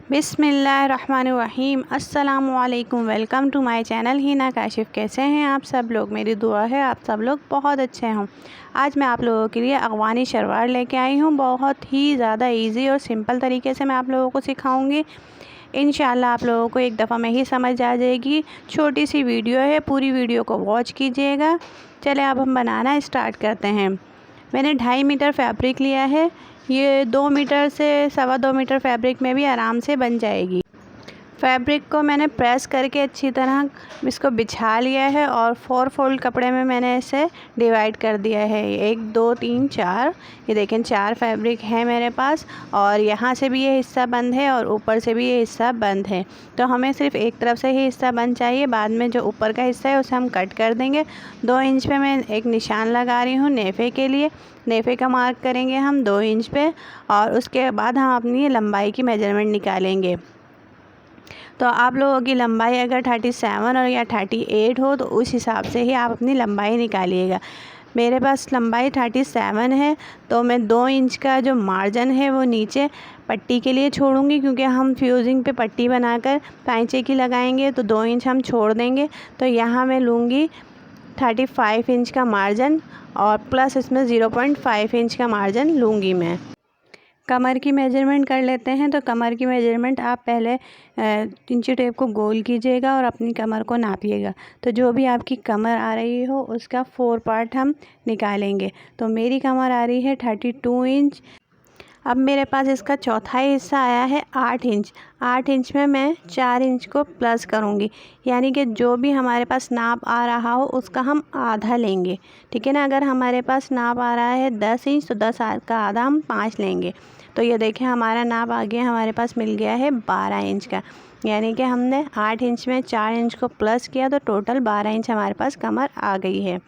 बिस्मिल्लाहिर्रहमानिर्रहीम। अस्सलामुअलैकुम। Welcome to my channel Hina Kashif. कैसे हैं आप सब लोग? मेरी दुआ है आप सब लोग बहुत अच्छे हों। आज मैं आप लोगों के लिए अफ़गानी शलवार लेके आई हूँ। बहुत ही ज़्यादा इजी और सिंपल तरीके से मैं आप लोगों को सिखाऊंगी। इंशाल्लाह आप लोगों को एक दफ़ा में ही समझ आ जाएगी। छोटी सी वीडियो है, पूरी वीडियो को वॉच कीजिएगा। चले अब हम बनाना स्टार्ट करते हैं। मैंने 2.5 मीटर फैब्रिक लिया है। ये 2 मीटर से 2.25 मीटर फैब्रिक में भी आराम से बन जाएगी। फैब्रिक को मैंने प्रेस करके अच्छी तरह इसको बिछा लिया है और 4 फोल्ड कपड़े में मैंने इसे डिवाइड कर दिया है। 1 2 3 4, ये देखें 4 फैब्रिक है मेरे पास। और यहाँ से भी ये हिस्सा बंद है और ऊपर से भी ये हिस्सा बंद है। तो हमें सिर्फ एक तरफ से ही हिस्सा बंद चाहिए। बाद में जो ऊपर का हिस्सा है उसे हम कट कर देंगे। 2 इंच पे मैं एक निशान लगा रही हूँ नेफ़े के लिए। नेफ़े का मार्क करेंगे हम 2 इंच पे और उसके बाद हम अपनी लंबाई की मेजरमेंट निकालेंगे। तो आप लोगों की लंबाई अगर 37 और या 38 हो तो उस हिसाब से ही आप अपनी लंबाई निकालिएगा। मेरे पास लंबाई 37 है, तो मैं 2 इंच का जो मार्जिन है वो नीचे पट्टी के लिए छोड़ूंगी, क्योंकि हम फ्यूजिंग पे पट्टी बनाकर पैंचे की लगाएंगे तो 2 इंच हम छोड़ देंगे। तो यहाँ मैं लूँगी 35 इंच का मार्जिन और प्लस इसमें 0.5 इंच का मार्जिन लूँगी मैं। कमर की मेजरमेंट कर लेते हैं। तो कमर की मेजरमेंट आप पहले इंची टेप को गोल कीजिएगा और अपनी कमर को नापिएगा। तो जो भी आपकी कमर आ रही हो उसका 4 पार्ट हम निकालेंगे। तो मेरी कमर आ रही है 32 इंच। अब मेरे पास इसका चौथाई हिस्सा आया है 8 इंच। 8 इंच में मैं 4 इंच को प्लस करूँगी, यानी कि जो भी हमारे पास नाप आ रहा हो उसका हम आधा लेंगे। ठीक है ना। अगर हमारे पास नाप आ रहा है 10 इंच तो 10 का आधा हम 5 लेंगे। तो ये देखें हमारा नाप आ गया, हमारे पास मिल गया है 12 इंच का। यानी कि हमने 8 इंच में 4 इंच को प्लस किया तो टोटल 12 इंच हमारे पास कमर आ गई है।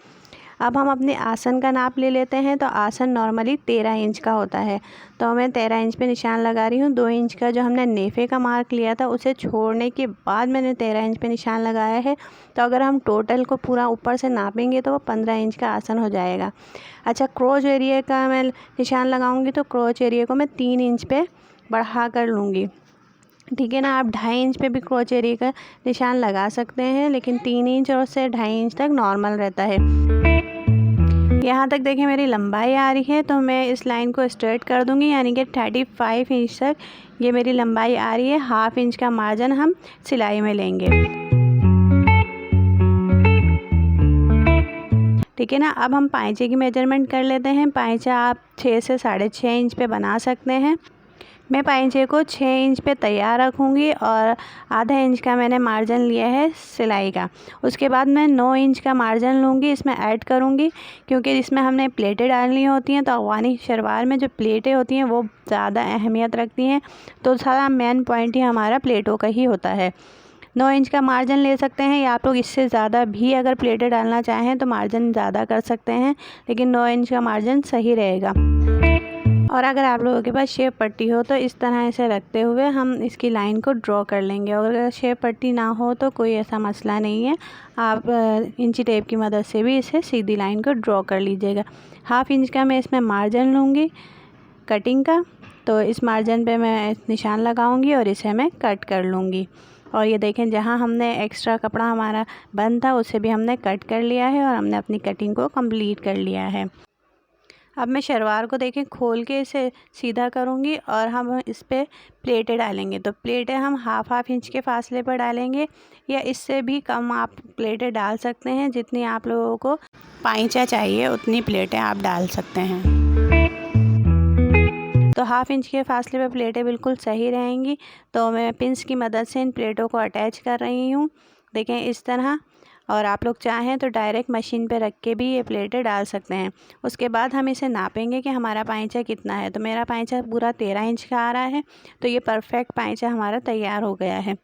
अब हम अपने आसन का नाप ले लेते हैं। तो आसन नॉर्मली 13 इंच का होता है। तो मैं 13 इंच पे निशान लगा रही हूँ। 2 इंच का जो हमने नेफ़े का मार्क लिया था उसे छोड़ने के बाद मैंने 13 इंच पे निशान लगाया है। तो अगर हम टोटल को पूरा ऊपर से नापेंगे तो वो 15 इंच का आसन हो जाएगा। अच्छा, क्रोच एरिया का मैं निशान लगाऊंगी तो क्रोच एरिया को मैं 3 इंच पे बढ़ा कर लूँगी। ठीक है ना। आप 2.5 इंच पे भी क्रोच एरिया का निशान लगा सकते हैं, लेकिन 3 इंच और से 2.5 इंच तक नॉर्मल रहता है। यहाँ तक देखें मेरी लंबाई आ रही है, तो मैं इस लाइन को स्ट्रेट कर दूंगी, यानी कि 35 इंच तक ये मेरी लंबाई आ रही है। 1/2 इंच का मार्जिन हम सिलाई में लेंगे। ठीक है ना। अब हम पाइचे की मेजरमेंट कर लेते हैं। पाइचा आप 6 से 6.5 इंच पे बना सकते हैं। मैं पाइचे को 6 इंच पे तैयार रखूँगी और आधा इंच का मैंने मार्जिन लिया है सिलाई का। उसके बाद मैं 9 इंच का मार्जिन लूँगी, इसमें ऐड करूँगी, क्योंकि इसमें हमने प्लेटें डालनी होती हैं। तो अफ़गानी शलवार में जो प्लेटें होती हैं वो ज़्यादा अहमियत रखती हैं। तो सारा मेन पॉइंट ही हमारा प्लेटों का ही होता है। 9 इंच का मार्जिन ले सकते हैं, या आप लोग इससे ज़्यादा भी अगर प्लेटें डालना चाहें तो मार्जिन ज़्यादा कर सकते हैं, लेकिन 9 इंच का मार्जिन सही रहेगा। और अगर आप लोगों के पास शेप पट्टी हो तो इस तरह से रखते हुए हम इसकी लाइन को ड्रॉ कर लेंगे। और अगर शेप पट्टी ना हो तो कोई ऐसा मसला नहीं है, आप इंची टेप की मदद से भी इसे सीधी लाइन को ड्रॉ कर लीजिएगा। 1/2 इंच का मैं इसमें मार्जिन लूँगी कटिंग का। तो इस मार्जिन पे मैं निशान लगाऊंगी और इसे मैं कट कर लूँगी। और ये देखें जहाँ हमने एक्स्ट्रा कपड़ा हमारा बंद था उसे भी हमने कट कर लिया है और हमने अपनी कटिंग को कंप्लीट कर लिया है। अब मैं शलवार को देखें खोल के इसे सीधा करूँगी और हम इस पर प्लेटें डालेंगे। तो प्लेटें हम 1/2 इंच के फासले पर डालेंगे, या इससे भी कम आप प्लेटें डाल सकते हैं। जितनी आप लोगों को पाइचा चाहिए उतनी प्लेटें आप डाल सकते हैं। तो 1/2 इंच के फासले पर प्लेटें बिल्कुल सही रहेंगी। तो मैं पिंस की मदद से इन प्लेटों को अटैच कर रही हूँ, देखें इस तरह। और आप लोग चाहें तो डायरेक्ट मशीन पे रख के भी ये प्लेटें डाल सकते हैं। उसके बाद हम इसे नापेंगे कि हमारा पाइचा कितना है। तो मेरा पाइचा पूरा 13 इंच का आ रहा है। तो ये परफेक्ट पाइचा हमारा तैयार हो गया है।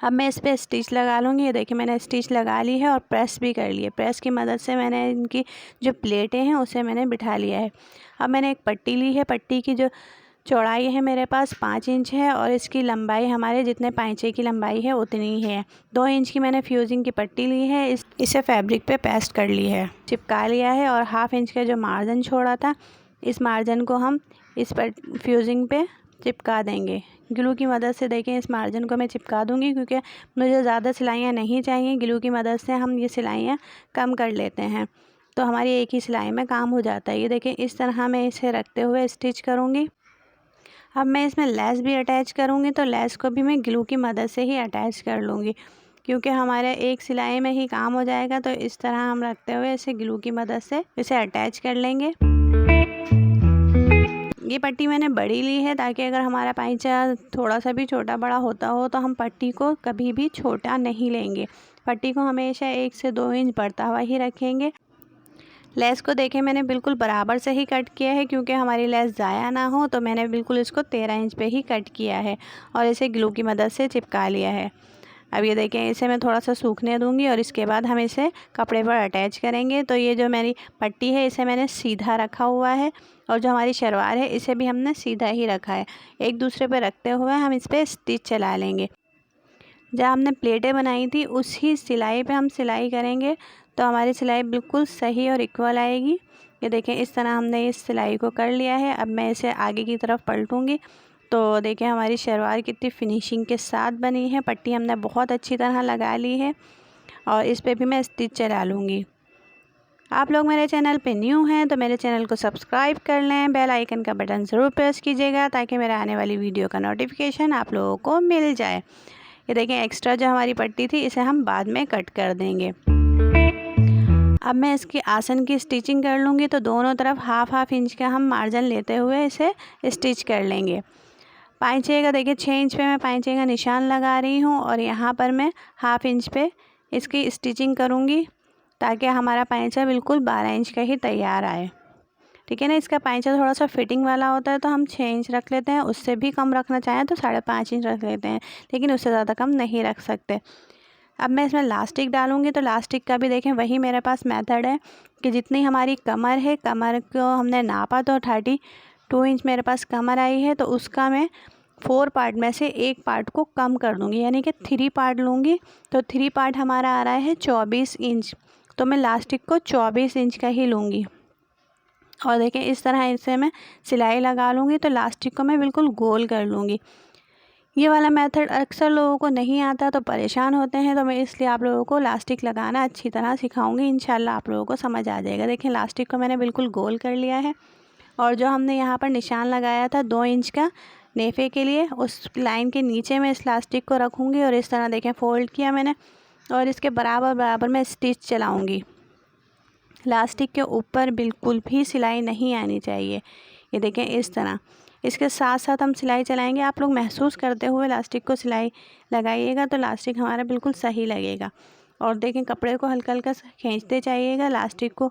अब मैं इस पर स्टिच लगा लूँगी। ये देखिए मैंने स्टिच लगा ली है और प्रेस भी कर ली है। प्रेस की मदद से मैंने इनकी जो प्लेटें हैं उसे मैंने बिठा लिया है। अब मैंने एक पट्टी ली है। पट्टी की जो चौड़ाई है मेरे पास 5 इंच है और इसकी लंबाई हमारे जितने पाइचे की लंबाई है उतनी ही है। 2 इंच की मैंने फ्यूजिंग की पट्टी ली है, इसे फैब्रिक पे पेस्ट कर ली है, चिपका लिया है। और 1/2 इंच का जो मार्जिन छोड़ा था, इस मार्जिन को हम इस पर फ्यूजिंग पे चिपका देंगे। ग्लू की मदद से देखें इस मार्जिन को मैं चिपका दूंगी, क्योंकि मुझे ज़्यादा सिलाइयाँ नहीं चाहिए। ग्लू की मदद से हम ये सिलाइयाँ कम कर लेते हैं, तो हमारी एक ही सिलाई में काम हो जाता है। ये देखें इस तरह मैं इसे रखते हुए स्टिच करूँगी। अब मैं इसमें लेस भी अटैच करूँगी, तो लेस को भी मैं ग्लू की मदद से ही अटैच कर लूँगी, क्योंकि हमारे एक सिलाई में ही काम हो जाएगा। तो इस तरह हम रखते हुए इसे ग्लू की मदद से इसे अटैच कर लेंगे। ये पट्टी मैंने बड़ी ली है, ताकि अगर हमारा पाइचा थोड़ा सा भी छोटा बड़ा होता हो तो हम पट्टी को कभी भी छोटा नहीं लेंगे। पट्टी को हमेशा 1 से 2 इंच बढ़ता हुआ ही रखेंगे। लेस को देखें मैंने बिल्कुल बराबर से ही कट किया है, क्योंकि हमारी लेस ज़ाया ना हो। तो मैंने बिल्कुल इसको 13 इंच पे ही कट किया है और इसे ग्लू की मदद से चिपका लिया है। अब ये देखें इसे मैं थोड़ा सा सूखने दूंगी और इसके बाद हम इसे कपड़े पर अटैच करेंगे। तो ये जो मेरी पट्टी है इसे मैंने सीधा रखा हुआ है, और जो हमारी शलवार है इसे भी हमने सीधा ही रखा है। एक दूसरे पर रखते हुए हम इस पर स्टिच चला लेंगे। जहाँ हमने प्लेटें बनाई थी उसी सिलाई पे हम सिलाई करेंगे, तो हमारी सिलाई बिल्कुल सही और इक्वल आएगी। ये देखें इस तरह हमने इस सिलाई को कर लिया है। अब मैं इसे आगे की तरफ पलटूंगी, तो देखें हमारी शलवार कितनी फिनिशिंग के साथ बनी है। पट्टी हमने बहुत अच्छी तरह लगा ली है और इस पे भी मैं स्टिच चला लूँगी। आप लोग मेरे चैनल पे न्यू हैं तो मेरे चैनल को सब्सक्राइब कर लें, बेल आइकन का बटन ज़रूर प्रेस कीजिएगा, ताकि मेरे आने वाली वीडियो का नोटिफिकेशन आप लोगों को मिल जाए। ये देखें एक्स्ट्रा जो हमारी पट्टी थी इसे हम बाद में कट कर देंगे। अब मैं इसकी आसन की स्टिचिंग कर लूँगी, तो दोनों तरफ हाफ इंच का हम मार्जिन लेते हुए इसे स्टिच कर लेंगे। पाइचे का देखिए 6 इंच पे मैं पाइचे का निशान लगा रही हूँ, और यहाँ पर मैं हाफ इंच पे इसकी स्टिचिंग करूँगी, ताकि हमारा पाइचा बिल्कुल 12 इंच का ही तैयार आए। ठीक है ना। इसका पाइचा थोड़ा सा फिटिंग वाला होता है, तो हम 6 इंच रख लेते हैं। उससे भी कम रखना चाहें तो 5.5 इंच रख लेते हैं, लेकिन उससे ज़्यादा कम नहीं रख सकते। अब मैं इसमें लास्टिक डालूँगी, तो लास्टिक का भी देखें वही मेरे पास मेथड है कि जितनी हमारी कमर है, कमर को हमने नापा तो 32 इंच मेरे पास कमर आई है, तो उसका मैं 4 पार्ट में से एक पार्ट को कम कर दूँगी, यानी कि 3 पार्ट लूँगी। तो 3 पार्ट हमारा आ रहा है 24 इंच, तो मैं लास्टिक को 24 इंच का ही लूँगी। और देखें इस तरह इसे मैं सिलाई लगा लूँगी, तो लास्टिक को मैं बिल्कुल गोल कर लूँगी। ये वाला मेथड अक्सर लोगों को नहीं आता तो परेशान होते हैं, तो मैं इसलिए आप लोगों को लास्टिक लगाना अच्छी तरह सिखाऊंगी। इंशाल्लाह आप लोगों को समझ आ जाएगा। देखें लास्टिक को मैंने बिल्कुल गोल कर लिया है, और जो हमने यहाँ पर निशान लगाया था 2 इंच का नेफे के लिए, उस लाइन के नीचे मैं इस लास्टिक को रखूँगी और इस तरह देखें फ़ोल्ड किया मैंने, और इसके बराबर मैं स्टिच चलाऊँगी। लास्टिक के ऊपर बिल्कुल भी सिलाई नहीं आनी चाहिए। ये देखें इस तरह इसके साथ साथ हम सिलाई चलाएंगे। आप लोग महसूस करते हुए लास्टिक को सिलाई लगाइएगा, तो लास्टिक हमारा बिल्कुल सही लगेगा। और देखें कपड़े को हल्का हल्का सा खींचते जाइएगा। लास्टिक को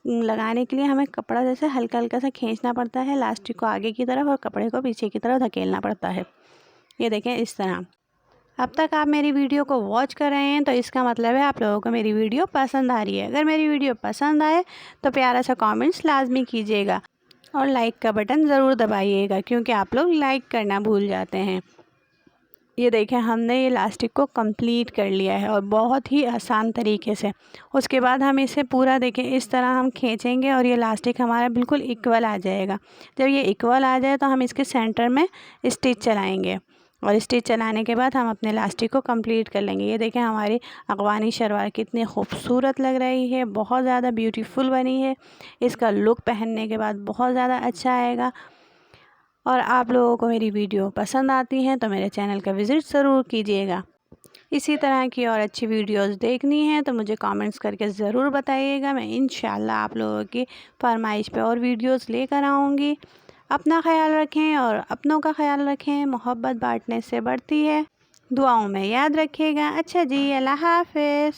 लगाने के लिए हमें कपड़ा जैसे हल्का हल्का सा खींचना पड़ता है, लास्टिक को आगे की तरफ और कपड़े को पीछे की तरफ धकेलना पड़ता है। ये देखें इस तरह। अब तक आप मेरी वीडियो को वॉच कर रहे हैं, तो इसका मतलब है आप लोगों को मेरी वीडियो पसंद आ रही है। अगर मेरी वीडियो पसंद आए तो प्यारा सा कमेंट्स लाजमी कीजिएगा, और लाइक का बटन ज़रूर दबाइएगा, क्योंकि आप लोग लाइक करना भूल जाते हैं। ये देखें हमने ये लास्टिक को कंप्लीट कर लिया है, और बहुत ही आसान तरीके से। उसके बाद हम इसे पूरा देखें इस तरह हम खींचेंगे, और ये लास्टिक हमारा बिल्कुल इक्वल आ जाएगा। जब ये इक्वल आ जाए तो हम इसके सेंटर में स्टिच चलाएंगे, और स्टिच चलाने के बाद हम अपने लास्टिक को कंप्लीट कर लेंगे। ये देखें हमारी अगवानी शलवार कितनी खूबसूरत लग रही है, बहुत ज़्यादा ब्यूटीफुल बनी है। इसका लुक पहनने के बाद बहुत ज़्यादा अच्छा आएगा। और आप लोगों को मेरी वीडियो पसंद आती हैं तो मेरे चैनल का विज़िट ज़रूर कीजिएगा। इसी तरह की और अच्छी वीडियोस देखनी है तो मुझे कमेंट्स करके ज़रूर बताइएगा। मैं इंशाल्लाह आप लोगों की फरमाइश पे और वीडियोस लेकर आऊँगी। अपना ख्याल रखें और अपनों का ख्याल रखें। मोहब्बत बांटने से बढ़ती है। दुआओं में याद रखिएगा। अच्छा जी, अल्लाह हाफ़िज़।